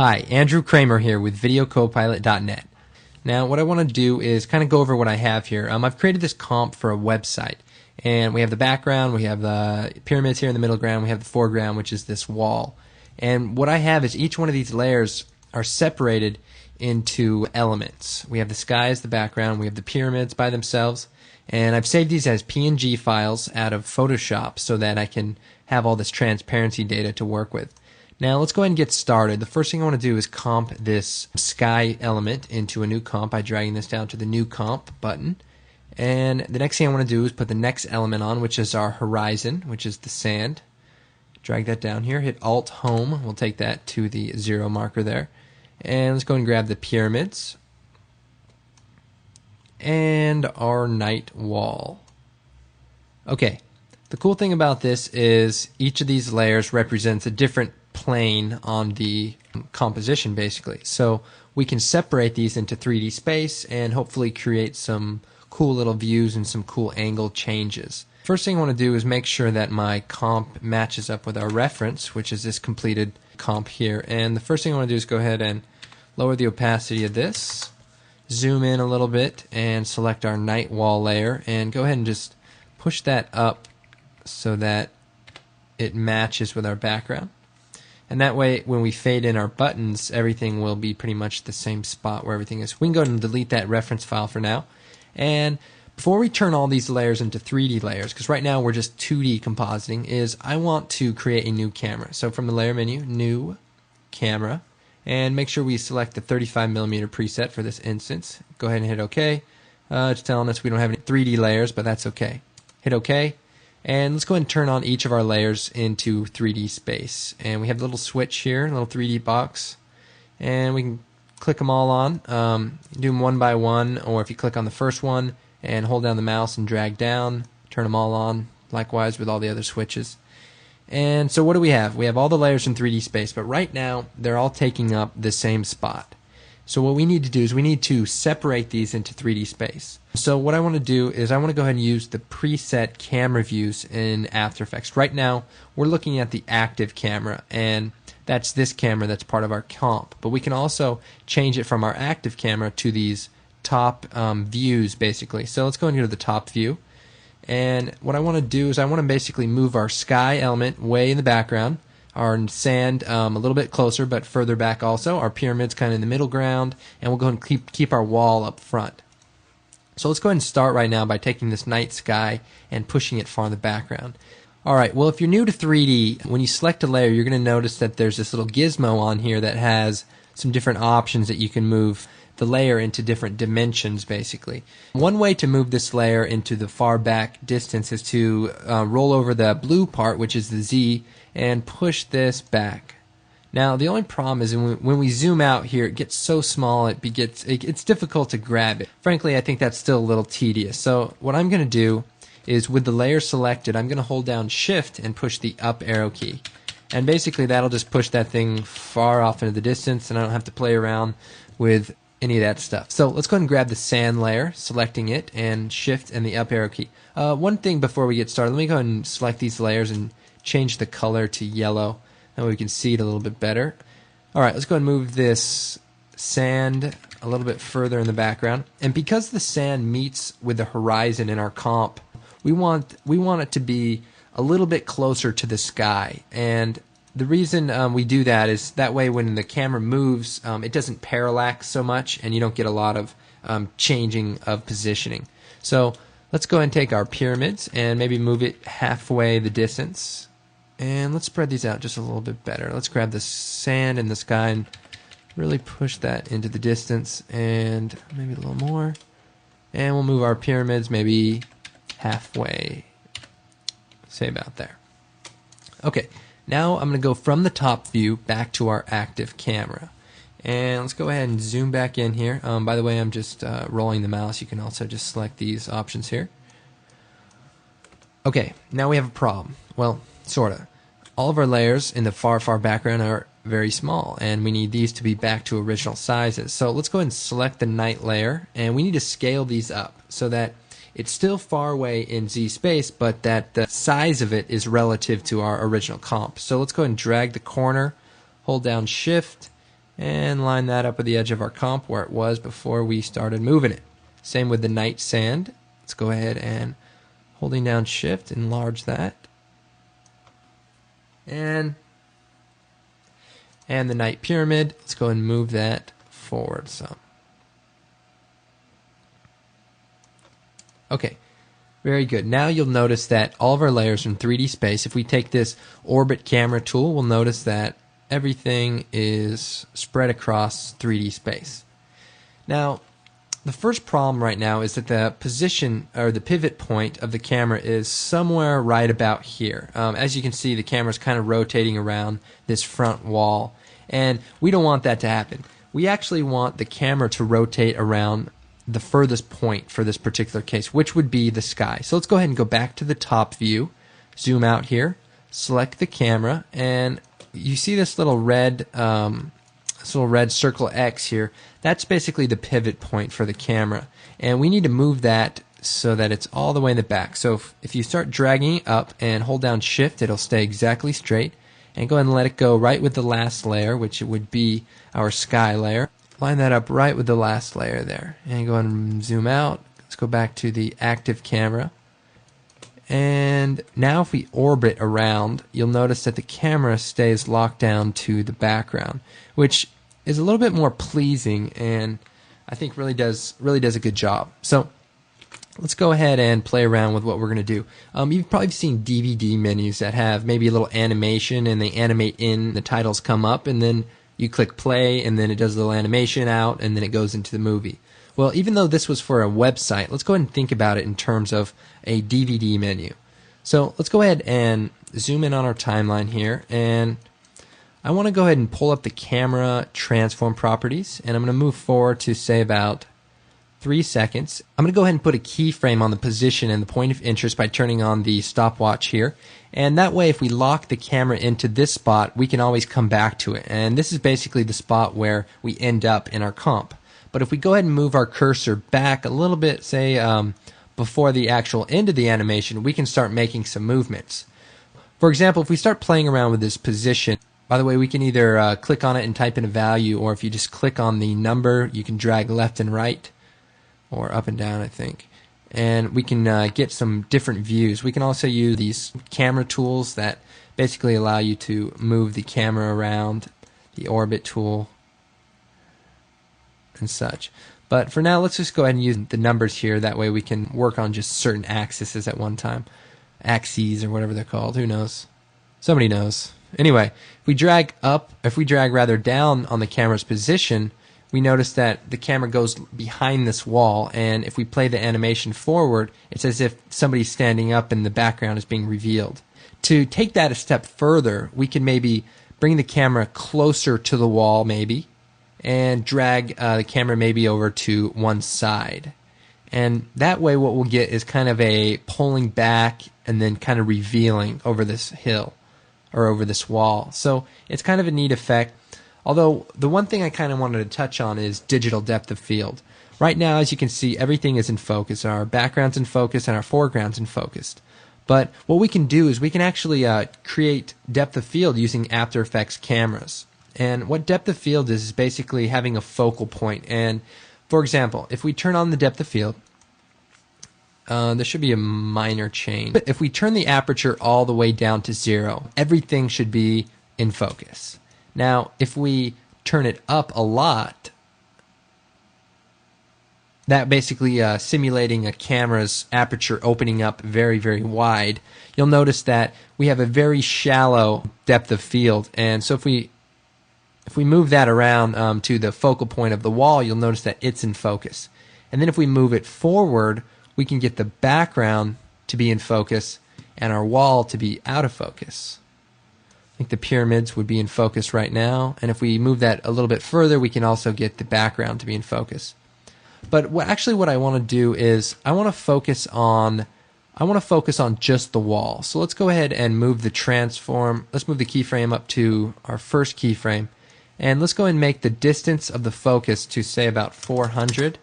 Hi, Andrew Kramer here with VideoCopilot.net. Now what I want to do is kind of go over what I have here. I've created this comp for a website, and we have the background, we have the pyramids here in the middle ground, we have the foreground, which is this wall. And what I have is each one of these layers are separated into elements. We have the sky as the background, we have the pyramids by themselves, and I've saved these as PNG files out of Photoshop so that I can have all this transparency data to work with. Now let's go ahead and get started. The first thing I want to do is comp this sky element into a new comp by dragging this down to the new comp button. And the next thing I want to do is put the next element on, which is our horizon, which is the sand. Drag that down here, hit Alt Home, we'll take that to the 0 marker there. And let's go and grab the pyramids and our night wall. Okay, the cool thing about this is each of these layers represents a different plane on the composition basically. So we can separate these into 3D space and hopefully create some cool little views and some cool angle changes. First thing I want to do is make sure that my comp matches up with our reference, which is this completed comp here. And the first thing I want to do is go ahead and lower the opacity of this, zoom in a little bit, and select our night wall layer and go ahead and just push that up so that it matches with our background. And that way, when we fade in our buttons, everything will be pretty much the same spot where everything is. We can go ahead and delete that reference file for now. And before we turn all these layers into 3D layers, because right now we're just 2D compositing, is I want to create a new camera. So from the layer menu, New Camera, and make sure we select the 35mm preset for this instance. Go ahead and hit OK. It's telling us we don't have any 3D layers, but that's okay. Hit OK. And let's go ahead and turn on each of our layers into 3D space. And we have a little switch here, a little 3D box. And we can click them all on. Do them one by one, or if you click on the first one and hold down the mouse and drag down, turn them all on, likewise with all the other switches. And so what do we have? We have all the layers in 3D space, but right now they're all taking up the same spot. So what we need to do is we need to separate these into 3D space. So what I want to do is I want to go ahead and use the preset camera views in After Effects. Right now we're looking at the active camera, and that's this camera that's part of our comp. But we can also change it from our active camera to these top views basically. So let's go and go to the top view. And what I want to do is I want to basically move our sky element way in the background, our sand a little bit closer but further back also, our pyramids kind of in the middle ground, and we'll go ahead and keep our wall up front. So let's go ahead and start right now by taking this night sky and pushing it far in the background. Alright, well if you're new to 3D, when you select a layer you're going to notice that there's this little gizmo on here that has some different options that you can move the layer into different dimensions basically. One way to move this layer into the far back distance is to roll over the blue part, which is the Z, and push this back. Now the only problem is when we zoom out here, it gets so small it's difficult to grab it. Frankly, I think that's still a little tedious. So what I'm going to do is with the layer selected, I'm going to hold down Shift and push the up arrow key. And basically that'll just push that thing far off into the distance, and I don't have to play around with any of that stuff. So let's go ahead and grab the sand layer, selecting it, and Shift and the up arrow key. One thing before we get started, let me go ahead and select these layers and change the color to yellow. That way we can see it a little bit better. Alright, let's go ahead and move this sand a little bit further in the background. And because the sand meets with the horizon in our comp, we want it to be a little bit closer to the sky. And the reason we do that is that way when the camera moves, it doesn't parallax so much and you don't get a lot of changing of positioning. So let's go ahead and take our pyramids and maybe move it halfway the distance. And let's spread these out just a little bit better. Let's grab the sand in the sky and really push that into the distance, and maybe a little more. And we'll move our pyramids maybe halfway, say about there. Okay, now I'm going to go from the top view back to our active camera. And let's go ahead and zoom back in here. By the way, I'm just rolling the mouse. You can also just select these options here. Okay, now we have a problem. Well, sorta. All of our layers in the far background are very small, and we need these to be back to original sizes. So let's go ahead and select the night layer, and we need to scale these up so that it's still far away in Z space, but that the size of it is relative to our original comp. So let's go ahead and drag the corner, hold down Shift, and line that up with the edge of our comp where it was before we started moving it. Same with the night sand. Let's go ahead and holding down shift, enlarge that. And the night pyramid, let's go and move that forward some. Okay, very good. Now you'll notice that all of our layers are in 3D space. If we take this orbit camera tool, we'll notice that everything is spread across 3D space. Now, the first problem right now is that the position or the pivot point of the camera is somewhere right about here. As you can see, the camera is kind of rotating around this front wall, and we don't want that to happen. We actually want the camera to rotate around the furthest point for this particular case, which would be the sky. So let's go ahead and go back to the top view, zoom out here, select the camera, and you see this little red circle X here. That's basically the pivot point for the camera, and we need to move that so that it's all the way in the back. So if you start dragging it up and hold down shift, it'll stay exactly straight, and go ahead and let it go right with the last layer, which it would be our sky layer. Line that up right with the last layer there, and go ahead and zoom out. Let's go back to the active camera, and now if we orbit around, you'll notice that the camera stays locked down to the background, which is a little bit more pleasing, and I think really does a good job. So let's go ahead and play around with what we're going to do. You've probably seen DVD menus that have maybe a little animation, and they animate in, the titles come up, and then you click play, and then it does a little animation out, and then it goes into the movie. Well, even though this was for a website, let's go ahead and think about it in terms of a DVD menu. So let's go ahead and zoom in on our timeline here, and I want to go ahead and pull up the camera transform properties, and I'm going to move forward to say about 3 seconds. I'm going to go ahead and put a keyframe on the position and the point of interest by turning on the stopwatch here. And that way, if we lock the camera into this spot, we can always come back to it. And this is basically the spot where we end up in our comp. But if we go ahead and move our cursor back a little bit, say before the actual end of the animation, we can start making some movements. For example, if we start playing around with this position, by the way, we can either click on it and type in a value, or if you just click on the number, you can drag left and right, or up and down, I think. And we can get some different views. We can also use these camera tools that basically allow you to move the camera around, the orbit tool, and such. But for now, let's just go ahead and use the numbers here. That way we can work on just certain axes at one time. Axes, or whatever they're called. Who knows? Somebody knows. Anyway, if we drag rather down on the camera's position, we notice that the camera goes behind this wall, and if we play the animation forward, it's as if somebody's standing up and the background is being revealed. To take that a step further, we can maybe bring the camera closer to the wall, maybe, and drag the camera maybe over to one side. And that way what we'll get is kind of a pulling back and then kind of revealing over this hill or over this wall. So it's kind of a neat effect. Although the one thing I kind of wanted to touch on is digital depth of field. Right now, as you can see, everything is in focus. Our background's in focus and our foreground's in focus. But what we can do is we can actually create depth of field using After Effects cameras. And what depth of field is basically having a focal point. And for example, if we turn on the depth of field, there should be a minor change. But if we turn the aperture all the way down to 0, everything should be in focus. Now, if we turn it up a lot, that basically simulating a camera's aperture opening up very, very wide, you'll notice that we have a very shallow depth of field. And so if we move that around to the focal point of the wall, you'll notice that it's in focus. And then if we move it forward, we can get the background to be in focus and our wall to be out of focus. I think the pyramids would be in focus right now, and if we move that a little bit further, we can also get the background to be in focus. But what I want to do is I want to focus on just the wall. So let's go ahead and move the transform. Let's move the keyframe up to our first keyframe, and let's go ahead and make the distance of the focus to say about 400.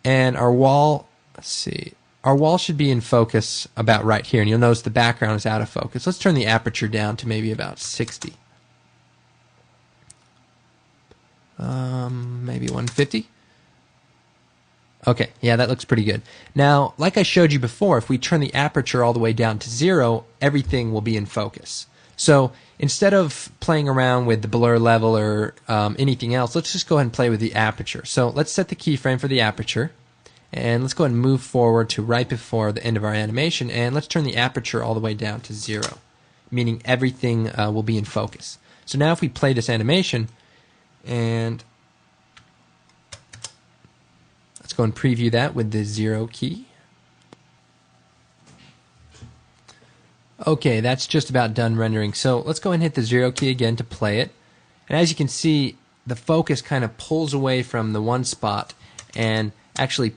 And our wall, let's see. Our wall should be in focus about right here, and you'll notice the background is out of focus. Let's turn the aperture down to maybe about 60. maybe 150. Okay, yeah, that looks pretty good. Now, like I showed you before, if we turn the aperture all the way down to 0, everything will be in focus. So instead of playing around with the blur level or anything else, let's just go ahead and play with the aperture. So let's set the keyframe for the aperture, and let's go ahead and move forward to right before the end of our animation, and let's turn the aperture all the way down to 0, meaning everything will be in focus. So now if we play this animation, and let's go and preview that with the 0 key. Okay, that's just about done rendering. So let's go and hit the 0 key again to play it. And as you can see, the focus kind of pulls away from the one spot and actually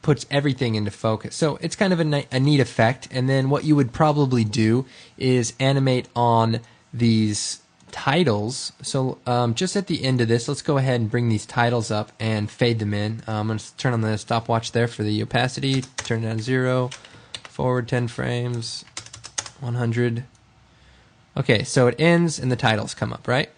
puts everything into focus. So it's kind of a neat effect. And then what you would probably do is animate on these titles. So just at the end of this, let's go ahead and bring these titles up and fade them in. I'm going to turn on the stopwatch there for the opacity, turn it down to 0, forward 10 frames, 100. Okay, so it ends and the titles come up, right?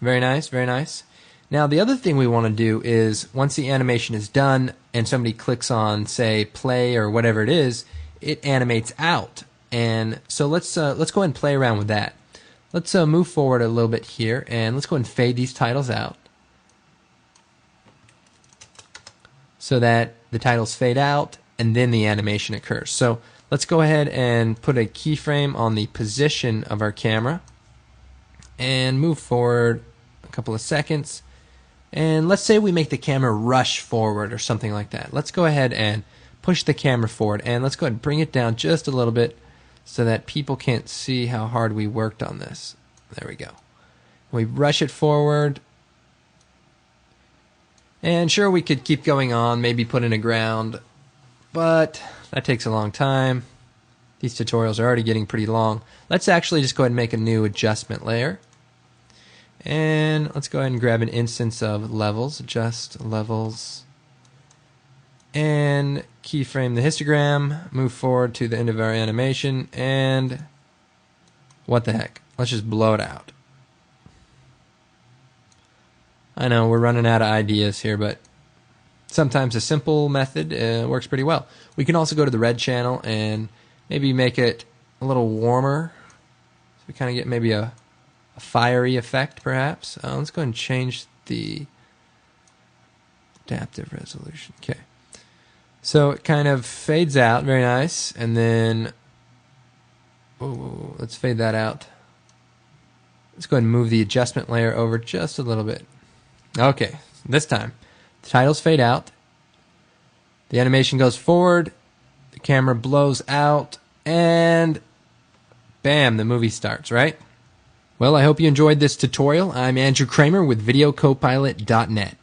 Very nice, very nice. Now the other thing we want to do is once the animation is done and somebody clicks on, say, play or whatever it is, it animates out. And so let's go ahead and play around with that. Let's move forward a little bit here, and let's go ahead and fade these titles out so that the titles fade out and then the animation occurs. So let's go ahead and put a keyframe on the position of our camera and move forward a couple of seconds. And let's say we make the camera rush forward or something like that. Let's go ahead and push the camera forward, and let's go ahead and bring it down just a little bit so that people can't see how hard we worked on this. There we go. We rush it forward. And sure, we could keep going on, maybe put in a ground, but that takes a long time. These tutorials are already getting pretty long. Let's actually just go ahead and make a new adjustment layer. And let's go ahead and grab an instance of levels, adjust levels, and keyframe the histogram, move forward to the end of our animation, and what the heck, let's just blow it out. I know we're running out of ideas here, but sometimes a simple method works pretty well. We can also go to the red channel and maybe make it a little warmer, so we kind of get maybe a fiery effect perhaps. Let's go ahead and change the adaptive resolution. Okay. So it kind of fades out, very nice, and then let's fade that out. Let's go ahead and move the adjustment layer over just a little bit. Okay, this time the titles fade out, the animation goes forward, the camera blows out, and bam, the movie starts, right? Well, I hope you enjoyed this tutorial. I'm Andrew Kramer with VideoCopilot.net.